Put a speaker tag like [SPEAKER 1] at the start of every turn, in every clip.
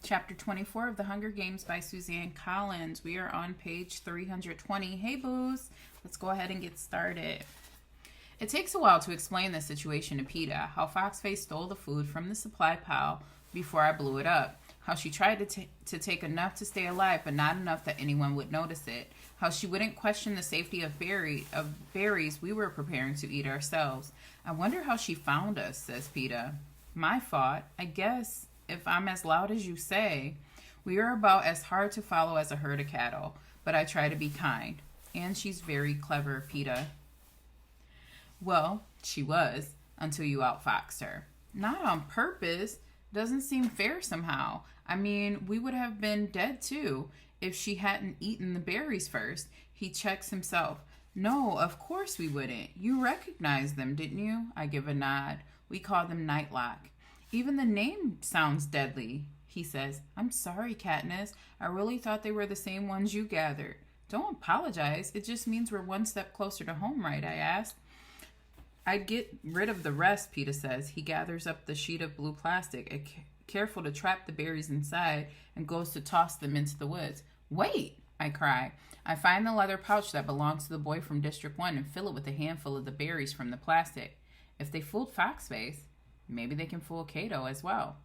[SPEAKER 1] Chapter 24 of The Hunger Games by Suzanne Collins. We are on page 320. Hey, boos. Let's go ahead and get started. It takes a while to explain the situation to PETA, how Foxface stole the food from the supply pile before I blew it up, how she tried to take enough to stay alive but not enough that anyone would notice it, how she wouldn't question the safety of berries we were preparing to eat ourselves. I wonder how she found us, says PETA. My fault, I guess. If I'm as loud as you say. We are about as hard to follow as a herd of cattle, but I try to be kind. And she's very clever, PETA. Well, she was, until you outfoxed her. Not on purpose. Doesn't seem fair somehow. I mean, we would have been dead too, if she hadn't eaten the berries first. He checks himself. No, of course we wouldn't. You recognized them, didn't you? I give a nod. We call them Nightlock. Even the name sounds deadly, he says. I'm sorry, Katniss. I really thought they were the same ones you gathered. Don't apologize. It just means we're one step closer to home, right? I asked. I'd get rid of the rest, PETA says. He gathers up the sheet of blue plastic, careful to trap the berries inside, and goes to toss them into the woods. Wait, I cry. I find the leather pouch that belongs to the boy from District 1 and fill it with a handful of the berries from the plastic. If they fooled Foxface, maybe they can fool Cato as well.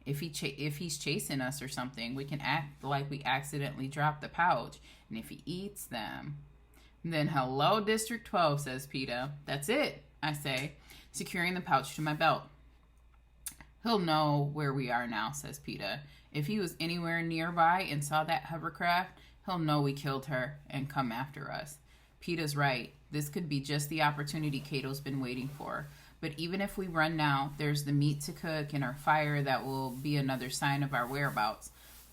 [SPEAKER 1] If he's chasing us or something, we can act like we accidentally dropped the pouch. And if he eats them, then hello, District 12, says PETA. That's it, I say, securing the pouch to my belt. He'll know where we are now, says PETA. If he was anywhere nearby and saw that hovercraft, he'll know we killed her and come after us. PETA's right. This could be just the opportunity Cato's been waiting for. But even if we run now, there's the meat to cook and our fire that will be another sign of our whereabouts.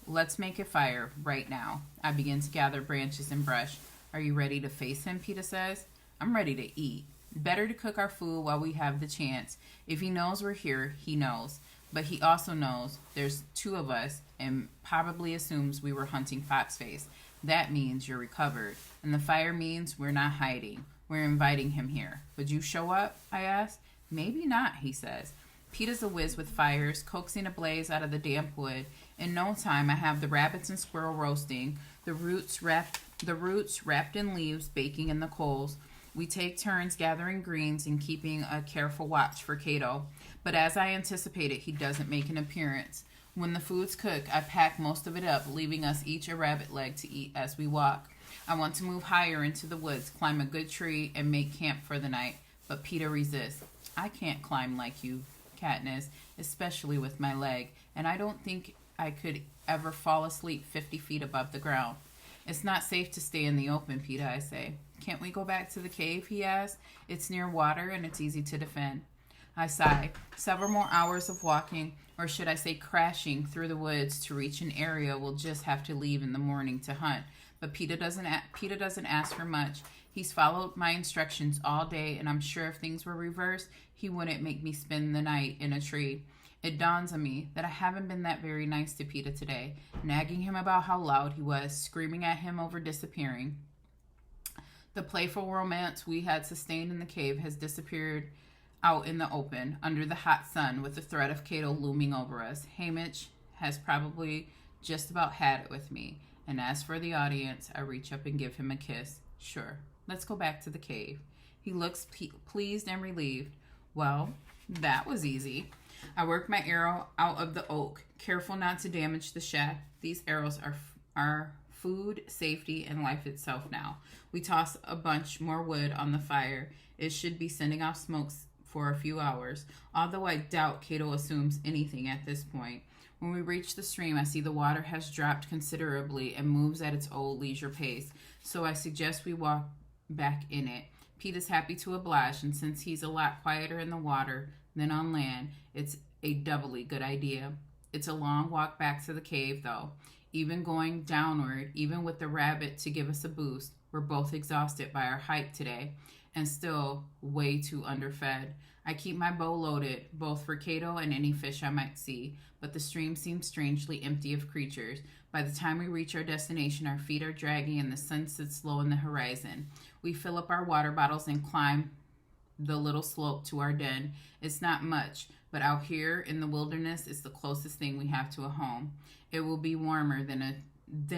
[SPEAKER 1] Let's make a fire right now. I begin to gather branches and brush. Are you ready to face him, PETA says. I'm ready to eat. Better to cook our food while we have the chance. If he knows we're here, he knows. But he also knows there's two of us and probably assumes we were hunting Foxface. That means you're recovered. And the fire means we're not hiding. We're inviting him here. Would you show up? I ask. Maybe not, he says. PETA's a whiz with fires, coaxing a blaze out of the damp wood. In no time, I have the rabbits and squirrel roasting, the roots wrapped in leaves baking in the coals. We take turns gathering greens and keeping a careful watch for Cato. But as I anticipated, he doesn't make an appearance. When the food's cooked, I pack most of it up, leaving us each a rabbit leg to eat as we walk. I want to move higher into the woods, climb a good tree, and make camp for the night. But PETA resists. I can't climb like you, Katniss, especially with my leg, and I don't think I could ever fall asleep 50 feet above the ground. It's not safe to stay in the open, PETA, I say. Can't we go back to the cave, he asks. It's near water and it's easy to defend. I sigh. Several more hours of walking, or should I say crashing, through the woods to reach an area we'll just have to leave in the morning to hunt. But PETA doesn't ask for much. He's followed my instructions all day, and I'm sure if things were reversed, he wouldn't make me spend the night in a tree. It dawns on me that I haven't been that very nice to PETA today, nagging him about how loud he was, screaming at him over disappearing. The playful romance we had sustained in the cave has disappeared out in the open, under the hot sun, with the threat of Cato looming over us. Haymitch has probably just about had it with me, and as for the audience, I reach up and give him a kiss. Sure, let's go back to the cave. He looks pleased and relieved. Well, that was easy. I work my arrow out of the oak, careful not to damage the shaft. These arrows are food, safety, and life itself now. We toss a bunch more wood on the fire. It should be sending off smokes for a few hours, although I doubt Cato assumes anything at this point. When we reach the stream, I see the water has dropped considerably and moves at its old leisure pace, so I suggest we walk back in it. PETA's happy to oblige, and since he's a lot quieter in the water than on land, it's a doubly good idea. It's a long walk back to the cave, though. Even going downward, even with the rabbit to give us a boost, we're both exhausted by our hike today, and still way too underfed. I keep my bow loaded, both for Cato and any fish I might see, but the stream seems strangely empty of creatures. By the time we reach our destination, our feet are dragging and the sun sits low in the horizon. We fill up our water bottles and climb the little slope to our den. It's not much, but out here in the wilderness, it's the closest thing we have to a home. It will be warmer than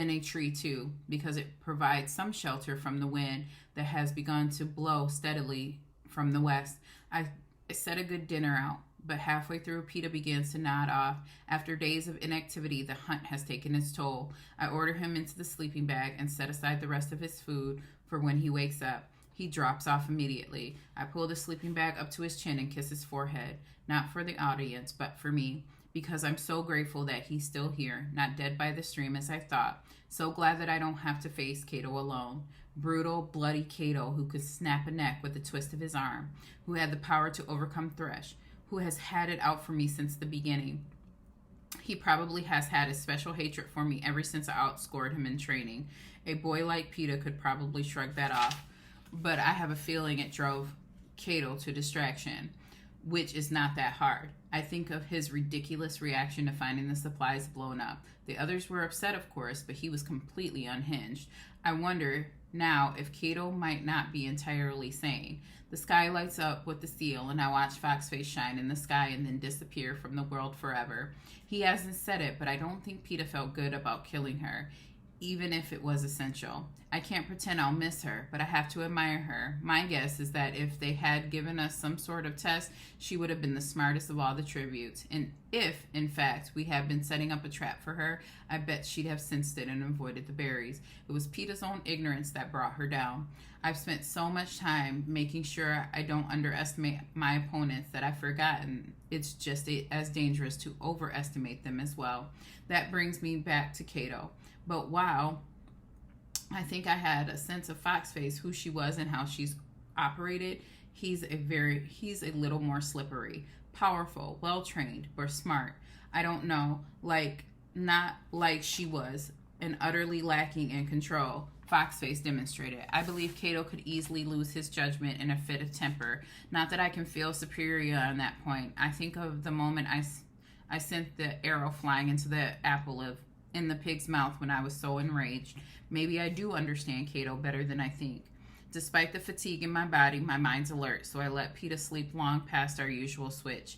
[SPEAKER 1] a tree too, because it provides some shelter from the wind that has begun to blow steadily from the west. I set a good dinner out, but halfway through, PETA begins to nod off. After days of inactivity, the hunt has taken its toll. I order him into the sleeping bag and set aside the rest of his food for when he wakes up. He drops off immediately. I pull the sleeping bag up to his chin and kiss his forehead, not for the audience, but for me, because I'm so grateful that he's still here, not dead by the stream as I thought. So glad that I don't have to face Cato alone. Brutal, bloody Cato, who could snap a neck with a twist of his arm, who had the power to overcome Thresh, who has had it out for me since the beginning. He probably has had a special hatred for me ever since I outscored him in training. A boy like PETA could probably shrug that off, but I have a feeling it drove Cato to distraction, which is not that hard. I think of his ridiculous reaction to finding the supplies blown up. The others were upset, of course, but he was completely unhinged. I wonder now if Cato might not be entirely sane. The sky lights up with the seal, and I watch Foxface shine in the sky and then disappear from the world forever. He hasn't said it, but I don't think PETA felt good about killing her, even if it was essential. I can't pretend I'll miss her, but I have to admire her. My guess is that if they had given us some sort of test, she would have been the smartest of all the tributes. And if, in fact, we had been setting up a trap for her, I bet she'd have sensed it and avoided the berries. It was PETA's own ignorance that brought her down. I've spent so much time making sure I don't underestimate my opponents that I've forgotten it's just as dangerous to overestimate them as well. That brings me back to Cato. But wow, I think I had a sense of Foxface, who she was and how she's operated. He's a little more slippery, powerful, well-trained, or smart. I don't know, not like she was, and utterly lacking in control. Foxface demonstrated. I believe Cato could easily lose his judgment in a fit of temper. Not that I can feel superior on that point. I think of the moment I sent the arrow flying into the apple in the pig's mouth when I was so enraged. Maybe I do understand Cato better than I think. Despite the fatigue in my body, my mind's alert, so I let PETA sleep long past our usual switch.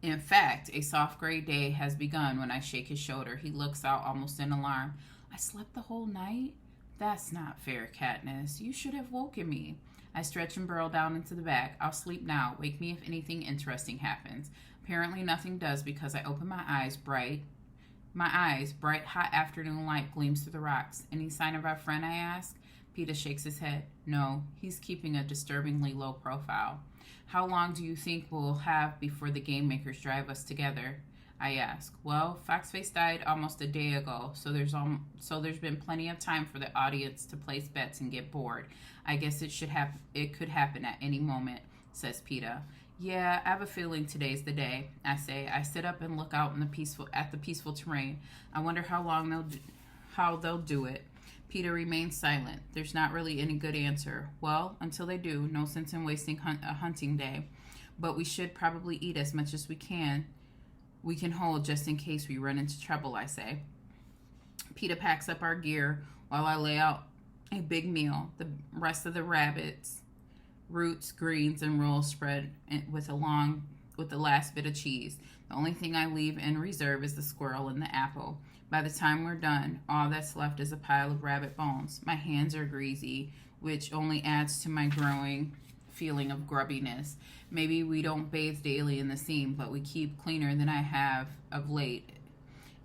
[SPEAKER 1] In fact, a soft gray day has begun when I shake his shoulder. He looks out almost in alarm. I slept the whole night? That's not fair, Katniss. You should have woken me. I stretch and burrow down into the bag. I'll sleep now. Wake me if anything interesting happens. Apparently nothing does because I open my eyes. Bright, hot afternoon light gleams through the rocks. Any sign of our friend, I ask? PETA shakes his head. No, he's keeping a disturbingly low profile. How long do you think we'll have before the game makers drive us together? I ask. Well, Foxface died almost a day ago, so there's been plenty of time for the audience to place bets and get bored. I guess it could happen at any moment, says PETA. Yeah, I have a feeling today's the day, I say. I sit up and look out at the peaceful terrain. I wonder how they'll do it. PETA remains silent. There's not really any good answer. Well, until they do, no sense in wasting a hunting day. But we should probably eat as much as we can hold just in case we run into trouble, I say. PETA packs up our gear while I lay out a big meal. The rest of the rabbits, roots, greens, and rolls spread with the last bit of cheese. The only thing I leave in reserve is the squirrel and the apple. By the time we're done, all that's left is a pile of rabbit bones. My hands are greasy, which only adds to my growing feeling of grubbiness. Maybe we don't bathe daily in the seam, but we keep cleaner than I have of late,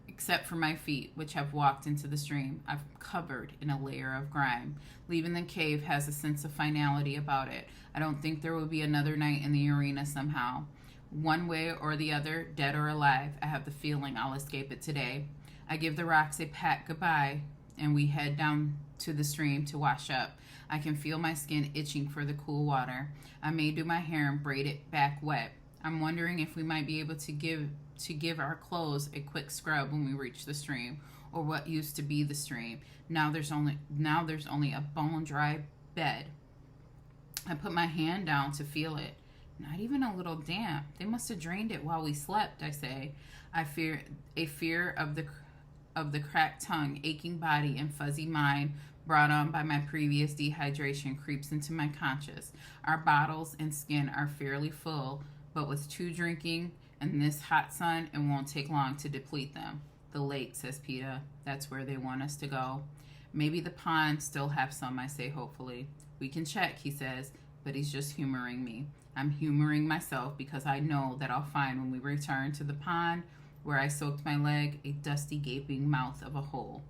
[SPEAKER 1] except for my feet, which have walked into the stream. I've covered in a layer of grime. Leaving the cave has a sense of finality about it. I don't think there will be another night in the arena somehow. One way or the other, dead or alive, I have the feeling I'll escape it today. I give the rocks a pat goodbye, and we head down to the stream to wash up. I can feel my skin itching for the cool water. I may do my hair and braid it back wet. I'm wondering if we might be able to give our clothes a quick scrub when we reach the stream, or what used to be the stream. Now there's only a bone-dry bed. I put my hand down to feel it. Not even a little damp. They must have drained it while we slept, I say. I fear of the cracked tongue, aching body, and fuzzy mind brought on by my previous dehydration, creeps into my conscious. Our bottles and skin are fairly full, but with 2 drinking and this hot sun, it won't take long to deplete them. The lake, says PETA. That's where they want us to go. Maybe the pond still have some, I say hopefully. We can check, he says, but he's just humoring me. I'm humoring myself because I know that I'll find when we return to the pond where I soaked my leg a dusty, gaping mouth of a hole.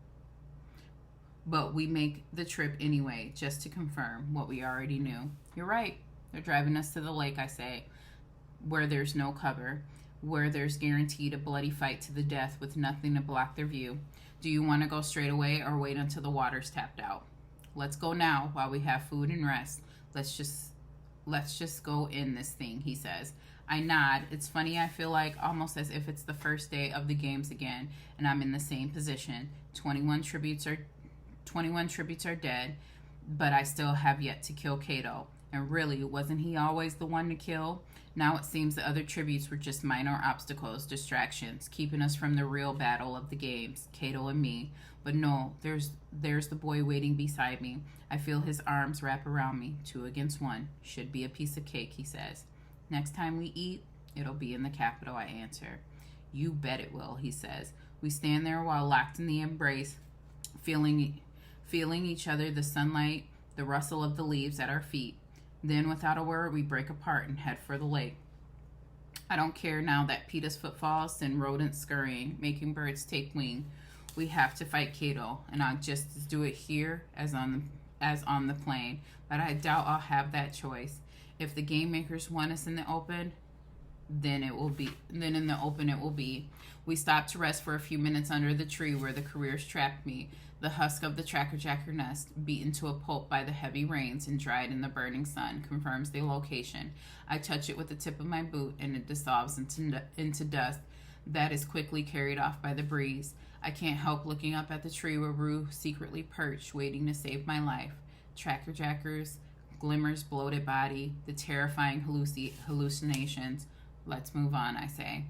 [SPEAKER 1] But we make the trip anyway, just to confirm what we already knew. You're right. They're driving us to the lake, I say, where there's no cover, where there's guaranteed a bloody fight to the death with nothing to block their view. Do you want to go straight away or wait until the water's tapped out? Let's go now while we have food and rest. Let's just go in this thing, he says. I nod. It's funny, I feel like almost as if it's the first day of the games again, and I'm in the same position. 21 tributes are dead, but I still have yet to kill Cato. And really, wasn't he always the one to kill? Now it seems the other tributes were just minor obstacles, distractions, keeping us from the real battle of the games, Cato and me. But no, there's the boy waiting beside me. I feel his arms wrap around me. 2 against 1. Should be a piece of cake, he says. Next time we eat, it'll be in the Capitol, I answer. You bet it will, he says. We stand there while locked in the embrace, feeling each other, the sunlight, the rustle of the leaves at our feet. Then, without a word, we break apart and head for the lake. I don't care now that PETA's footfalls send rodents scurrying, making birds take wing. We have to fight Cato, and I'll just do it here as on the plane. But I doubt I'll have that choice. If the game makers want us in the open, then in the open it will be. We stop to rest for a few minutes under the tree where the careers trapped me. The husk of the trackerjacker nest, beaten to a pulp by the heavy rains and dried in the burning sun, confirms the location. I touch it with the tip of my boot, and it dissolves into dust that is quickly carried off by the breeze. I can't help looking up at the tree where Rue secretly perched, waiting to save my life. Trackerjackers, Glimmer's bloated body, the terrifying hallucinations. Let's move on, I say,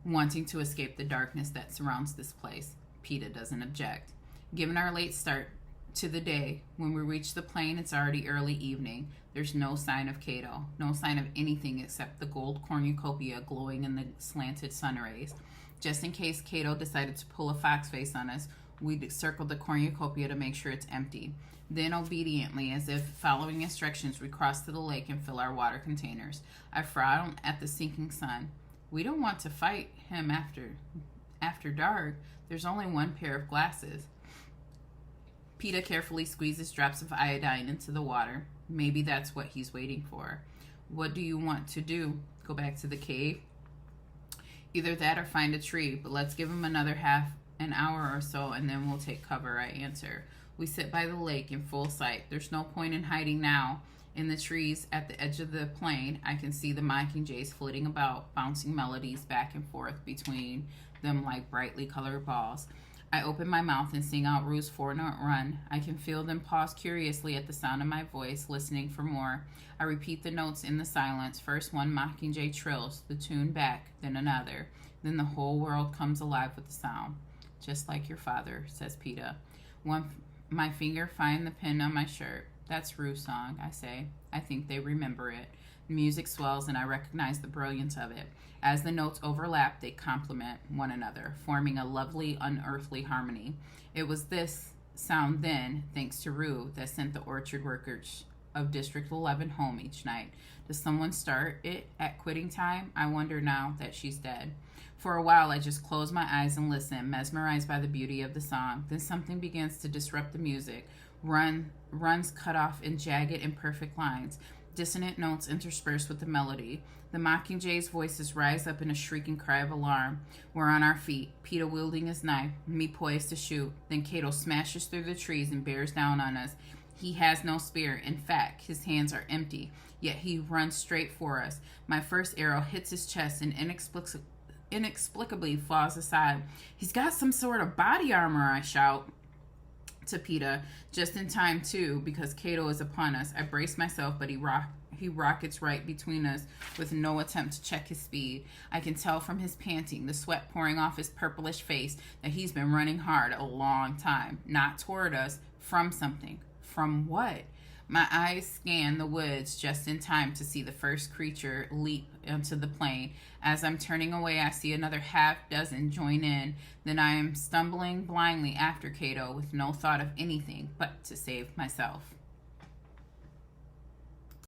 [SPEAKER 1] wanting to escape the darkness that surrounds this place. PETA doesn't object. Given our late start to the day, when we reach the plain, it's already early evening. There's no sign of Cato, no sign of anything except the gold cornucopia glowing in the slanted sun rays. Just in case Cato decided to pull a fox face on us, we circled the cornucopia to make sure it's empty. Then, obediently, as if following instructions, we cross to the lake and fill our water containers. I frown at the sinking sun. We don't want to fight him after dark. There's only one pair of glasses. PETA carefully squeezes drops of iodine into the water. Maybe that's what he's waiting for. What do you want to do? Go back to the cave? Either that or find a tree, but let's give him another half an hour or so and then we'll take cover, I answer. We sit by the lake in full sight. There's no point in hiding now. In the trees at the edge of the plain, I can see the mockingjays flitting about, bouncing melodies back and forth between them like brightly colored balls. I open my mouth and sing out Rue's 4-note run. I can feel them pause curiously at the sound of my voice, listening for more. I repeat the notes in the silence. First one mockingjay trills, the tune back, then another. Then the whole world comes alive with the sound. Just like your father, says PETA. My finger finds the pin on my shirt. That's Rue's song, I say. I think they remember it. The music swells and I recognize the brilliance of it. As the notes overlap, they complement one another, forming a lovely, unearthly harmony. It was this sound then, thanks to Rue, that sent the orchard workers of District 11 home each night. Does someone start it at quitting time? I wonder now that she's dead. For a while, I just close my eyes and listen, mesmerized by the beauty of the song. Then something begins to disrupt the music. Runs cut off in jagged, imperfect lines. Dissonant notes interspersed with the melody. The mockingjays' voices rise up in a shrieking cry of alarm. We're on our feet, PETA wielding his knife, me poised to shoot. Then Cato smashes through the trees and bears down on us. He has no spear. In fact, his hands are empty, yet he runs straight for us. My first arrow hits his chest and inexplicably falls aside. He's got some sort of body armor, I shout to PETA, just in time too, because Cato is upon us. I brace myself, but He rockets right between us with no attempt to check his speed. I can tell from his panting, the sweat pouring off his purplish face, that he's been running hard a long time. Not toward us, from something. From what? My eyes scan the woods just in time to see the first creature leap onto the plain. As I'm turning away, I see another half-dozen join in. Then I am stumbling blindly after Cato with no thought of anything but to save myself.